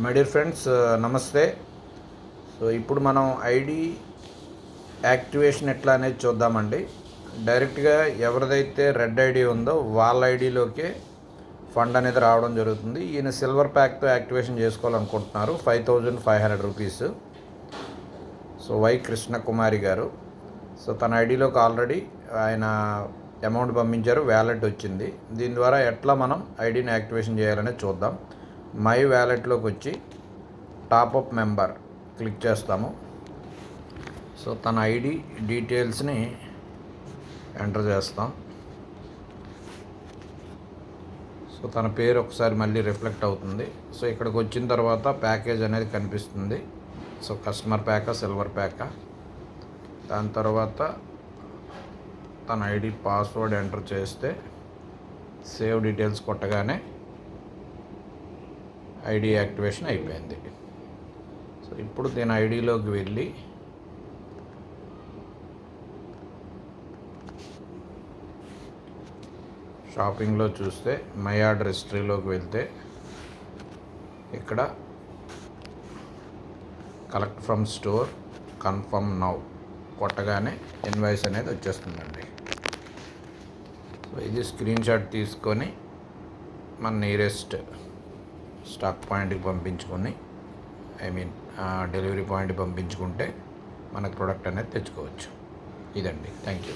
My dear friends, నమస్తే. So ఇప్పుడు మనం ఐడి యాక్టివేషన్ ఎట్లా అనేది చూద్దామండి. డైరెక్ట్గా ఎవరిదైతే రెడ్ ఐడి ఉందో వాళ్ళ ఐడిలోకే ఫండ్ అనేది రావడం జరుగుతుంది. ఈయన సిల్వర్ ప్యాక్తో యాక్టివేషన్ చేసుకోవాలనుకుంటున్నారు, 5500 రూపీస్. సో వై కృష్ణకుమారి గారు. సో తన ఐడిలోకి ఆల్రెడీ ఆయన అమౌంట్ పంపించారు, వ్యాలెట్ వచ్చింది. దీని ద్వారా ఎట్లా మనం ఐడిని యాక్టివేషన్ చేయాలనేది చూద్దాం. మై వ్యాలెట్లోకి వచ్చి టాప్అప్ మెంబర్ క్లిక్ చేస్తాము. సో తన ఐడి డీటెయిల్స్ని ఎంటర్ చేస్తాం. సో తన పేరు ఒకసారి మళ్ళీ రిఫ్లెక్ట్ అవుతుంది. సో ఇక్కడికి వచ్చిన తర్వాత ప్యాకేజ్ అనేది కనిపిస్తుంది. సో కస్టమర్ ప్యాకా, సిల్వర్ ప్యాకా. దాని తర్వాత తన ఐడి పాస్వర్డ్ ఎంటర్ చేస్తే సేవ్ డీటెయిల్స్ కొట్టగానే ఐడి యాక్టివేషన్ అయిపోయింది. సో ఇప్పుడు దీని ఐడిలోకి వెళ్ళి షాపింగ్లో చూస్తే మై ఆర్డర్ హిస్టరీలోకి వెళ్తే ఇక్కడ collect from store confirm now కొట్టగానే ఇన్వాయిస్ అనేది వచ్చేస్తుందండి. సో ఇది స్క్రీన్ షాట్ తీసుకొని మన నియరెస్ట్ స్టాక్ పాయింట్కి పంపించుకొని డెలివరీ పాయింట్కి పంపించుకుంటే మనకు ప్రోడక్ట్ అనేది తెచ్చుకోవచ్చు. ఇదండి. Thank you.